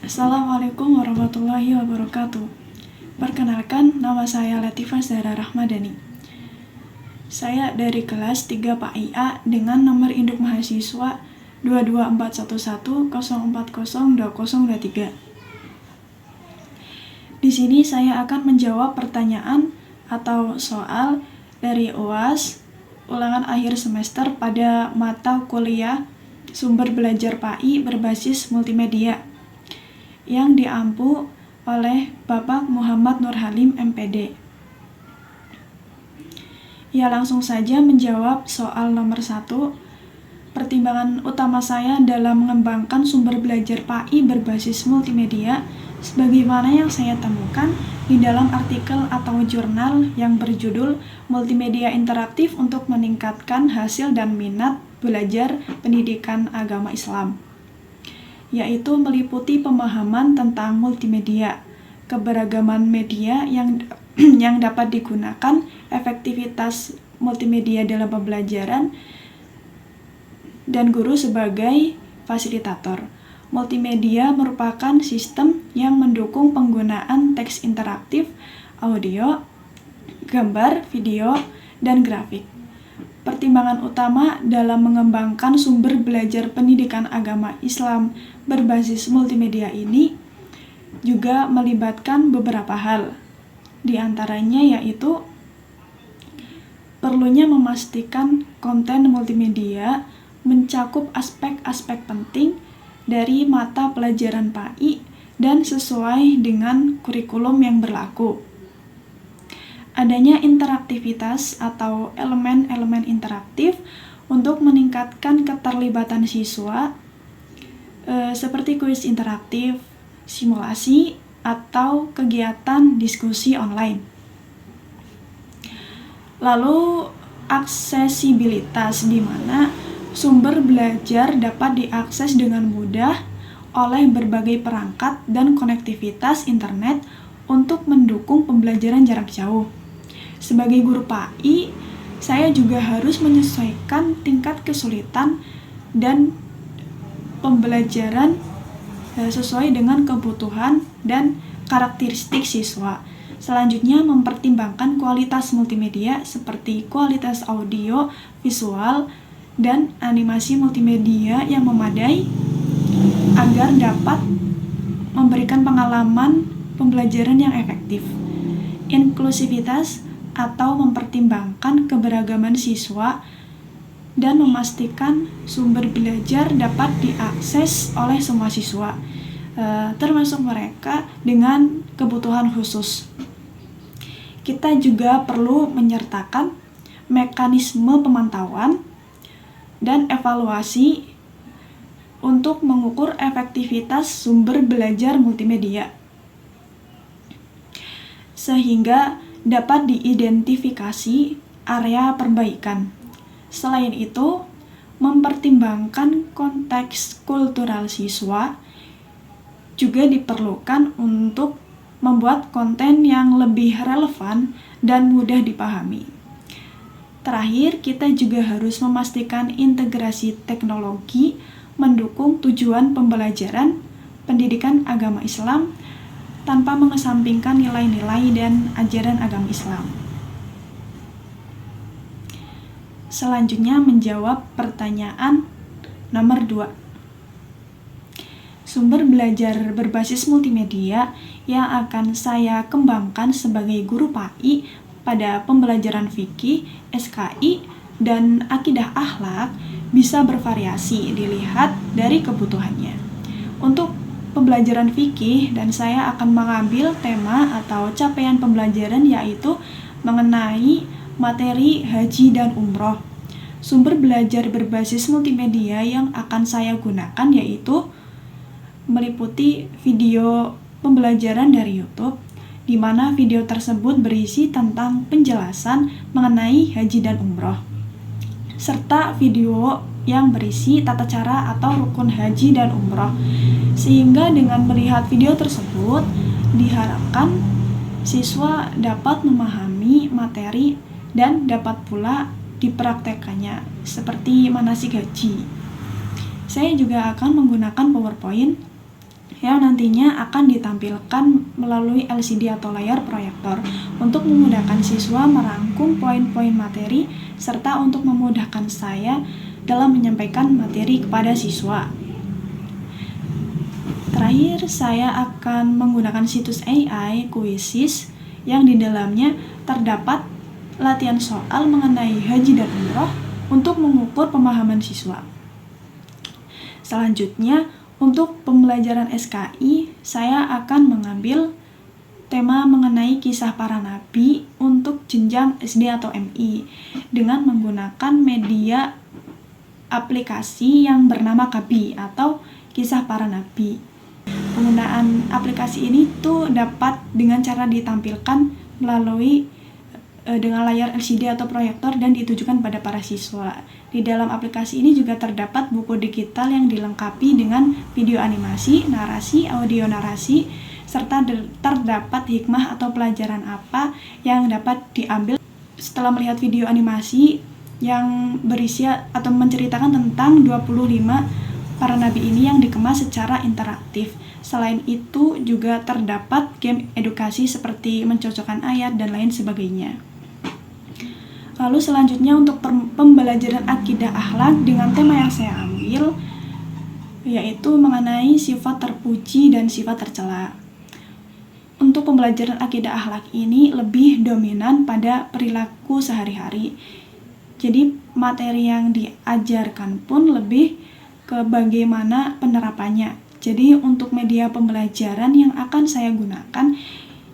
Assalamualaikum warahmatullahi wabarakatuh. Perkenalkan, nama saya Latifah Zahra Rahmadani. Saya dari kelas 3 PAIA dengan nomor induk mahasiswa 22411040203. Di sini saya akan menjawab pertanyaan atau soal dari UAS ulangan akhir semester pada mata kuliah Sumber Belajar PAI berbasis multimedia yang diampu oleh Bapak Muhammad Nur Halim MPD. Ya, langsung saja menjawab soal nomor 1. Pertimbangan utama saya dalam mengembangkan sumber belajar PAI berbasis multimedia sebagaimana yang saya temukan di dalam artikel atau jurnal yang berjudul Multimedia Interaktif untuk Meningkatkan Hasil dan Minat Belajar Pendidikan Agama Islam, yaitu meliputi pemahaman tentang multimedia, keberagaman media yang dapat digunakan, efektivitas multimedia dalam pembelajaran, dan guru sebagai fasilitator. Multimedia merupakan sistem yang mendukung penggunaan teks interaktif, audio, gambar, video, dan grafik. Pertimbangan utama dalam mengembangkan sumber belajar pendidikan agama Islam berbasis multimedia ini juga melibatkan beberapa hal. Di antaranya yaitu perlunya memastikan konten multimedia mencakup aspek-aspek penting dari mata pelajaran PAI dan sesuai dengan kurikulum yang berlaku. Adanya interaktivitas atau elemen-elemen interaktif untuk meningkatkan keterlibatan siswa seperti kuis interaktif, simulasi, atau kegiatan diskusi online. Lalu aksesibilitas, di mana sumber belajar dapat diakses dengan mudah oleh berbagai perangkat dan konektivitas internet untuk mendukung pembelajaran jarak jauh. Sebagai guru PAI, saya juga harus menyesuaikan tingkat kesulitan dan pembelajaran sesuai dengan kebutuhan dan karakteristik siswa. Selanjutnya, mempertimbangkan kualitas multimedia seperti kualitas audio, visual, dan animasi multimedia yang memadai agar dapat memberikan pengalaman pembelajaran yang efektif. Inklusivitas atau mempertimbangkan keberagaman siswa dan memastikan sumber belajar dapat diakses oleh semua siswa, termasuk mereka dengan kebutuhan khusus. Kita juga perlu menyertakan mekanisme pemantauan dan evaluasi untuk mengukur efektivitas sumber belajar multimedia, sehingga dapat diidentifikasi area perbaikan. Selain itu, mempertimbangkan konteks kultural siswa juga diperlukan untuk membuat konten yang lebih relevan dan mudah dipahami. Terakhir, kita juga harus memastikan integrasi teknologi mendukung tujuan pembelajaran pendidikan agama Islam tanpa mengesampingkan nilai-nilai dan ajaran agama Islam. Selanjutnya menjawab pertanyaan nomor 2. Sumber belajar berbasis multimedia yang akan saya kembangkan sebagai guru PAI pada pembelajaran fikih, SKI, dan akidah akhlak bisa bervariasi dilihat dari kebutuhannya. Untuk pembelajaran fikih, dan saya akan mengambil tema atau capaian pembelajaran yaitu mengenai materi haji dan umroh. Sumber belajar berbasis multimedia yang akan saya gunakan yaitu meliputi video pembelajaran dari YouTube, di mana video tersebut berisi tentang penjelasan mengenai haji dan umroh, serta video yang berisi tata cara atau rukun haji dan umroh, sehingga dengan melihat video tersebut diharapkan siswa dapat memahami materi dan dapat pula dipraktekannya seperti manasik haji. Saya juga akan menggunakan PowerPoint yang nantinya akan ditampilkan melalui LCD atau layar proyektor untuk memudahkan siswa merangkum poin-poin materi serta untuk memudahkan saya dalam menyampaikan materi kepada siswa. Terakhir, saya akan menggunakan situs AI Quizzes yang di dalamnya terdapat latihan soal mengenai haji dan umroh untuk mengukur pemahaman siswa. Selanjutnya, untuk pembelajaran SKI, saya akan mengambil tema mengenai kisah para nabi untuk jenjang SD atau MI dengan menggunakan media aplikasi yang bernama Kabi atau kisah para nabi. Penggunaan aplikasi ini tuh dapat dengan cara ditampilkan melalui dengan layar LCD atau proyektor dan ditujukan pada para siswa. Di dalam aplikasi ini juga terdapat buku digital yang dilengkapi dengan video animasi, narasi, audio narasi, serta terdapat hikmah atau pelajaran apa yang dapat diambil setelah melihat video animasi yang berisi atau menceritakan tentang 25 para nabi ini yang dikemas secara interaktif. Selain itu juga terdapat game edukasi seperti mencocokkan ayat dan lain sebagainya. Lalu selanjutnya untuk pembelajaran akidah akhlak dengan tema yang saya ambil yaitu mengenai sifat terpuji dan sifat tercela. Untuk pembelajaran akidah akhlak ini lebih dominan pada perilaku sehari-hari. Jadi materi yang diajarkan pun lebih ke bagaimana penerapannya. Jadi untuk media pembelajaran yang akan saya gunakan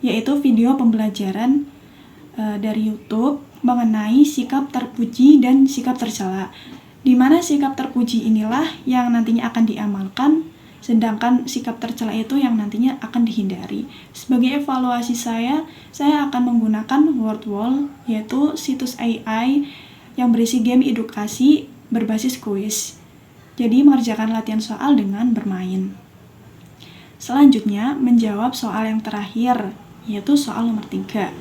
yaitu video pembelajaran dari YouTube mengenai sikap terpuji dan sikap tercela, di mana sikap terpuji inilah yang nantinya akan diamalkan, sedangkan sikap tercela itu yang nantinya akan dihindari. Sebagai evaluasi saya akan menggunakan Wordwall, yaitu situs AI yang berisi game edukasi berbasis kuis. Jadi mengerjakan latihan soal dengan bermain. Selanjutnya menjawab soal yang terakhir, yaitu soal nomor 3.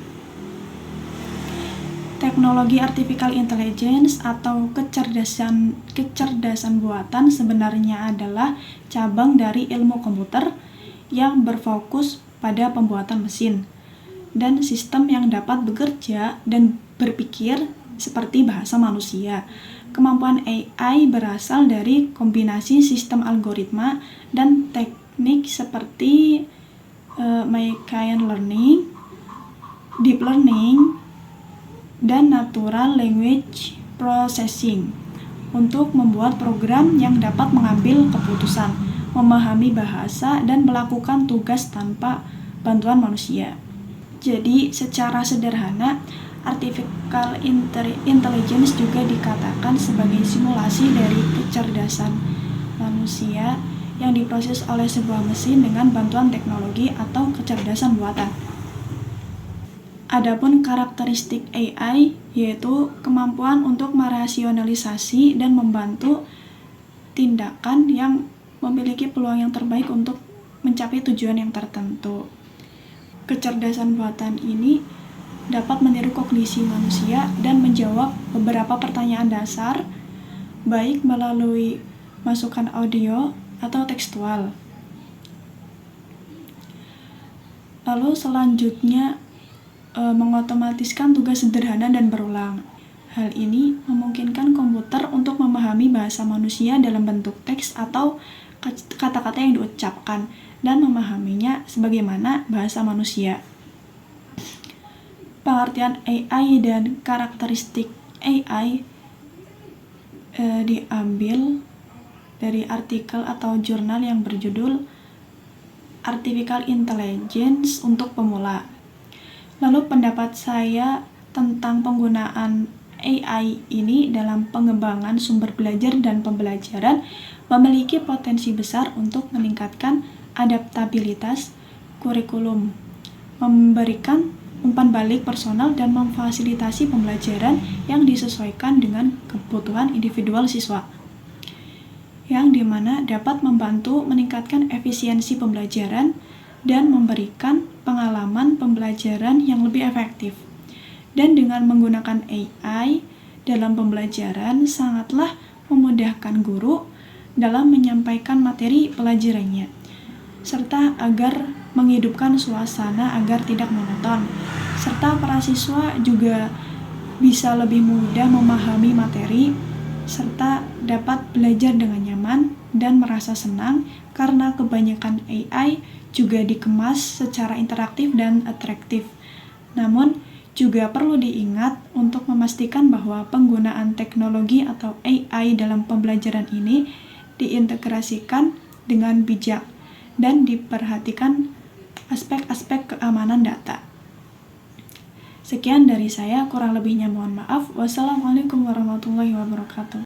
Teknologi artificial intelligence atau kecerdasan buatan sebenarnya adalah cabang dari ilmu komputer yang berfokus pada pembuatan mesin dan sistem yang dapat bekerja dan berpikir seperti bahasa manusia. Kemampuan AI berasal dari kombinasi sistem algoritma dan teknik seperti machine learning, deep learning, dan natural language processing untuk membuat program yang dapat mengambil keputusan, memahami bahasa, dan melakukan tugas tanpa bantuan manusia. Jadi secara sederhana, artificial intelligence juga dikatakan sebagai simulasi dari kecerdasan manusia yang diproses oleh sebuah mesin dengan bantuan teknologi atau kecerdasan buatan. Adapun karakteristik AI yaitu kemampuan untuk merasionalisasi dan membantu tindakan yang memiliki peluang yang terbaik untuk mencapai tujuan yang tertentu. Kecerdasan buatan ini dapat meniru kognisi manusia dan menjawab beberapa pertanyaan dasar baik melalui masukan audio atau tekstual. Lalu selanjutnya mengotomatiskan tugas sederhana dan berulang. Hal ini memungkinkan komputer untuk memahami bahasa manusia dalam bentuk teks atau kata-kata yang diucapkan dan memahaminya sebagaimana bahasa manusia. Pengertian AI dan karakteristik AI diambil dari artikel atau jurnal yang berjudul Artificial Intelligence untuk Pemula. Lalu pendapat saya tentang penggunaan AI ini dalam pengembangan sumber belajar dan pembelajaran memiliki potensi besar untuk meningkatkan adaptabilitas kurikulum, memberikan umpan balik personal dan memfasilitasi pembelajaran yang disesuaikan dengan kebutuhan individual siswa, yang dimana dapat membantu meningkatkan efisiensi pembelajaran dan memberikan pengalaman pembelajaran yang lebih efektif. Dan dengan menggunakan AI dalam pembelajaran sangatlah memudahkan guru dalam menyampaikan materi pelajarannya. serta agar menghidupkan suasana agar tidak monoton. Serta para siswa juga bisa lebih mudah memahami materi, serta dapat belajar dengan nyaman dan merasa senang karena kebanyakan AI juga dikemas secara interaktif dan atraktif. Namun, juga perlu diingat untuk memastikan bahwa penggunaan teknologi atau AI dalam pembelajaran ini diintegrasikan dengan bijak dan diperhatikan aspek-aspek keamanan data. Sekian dari saya, kurang lebihnya mohon maaf. Wassalamualaikum warahmatullahi wabarakatuh.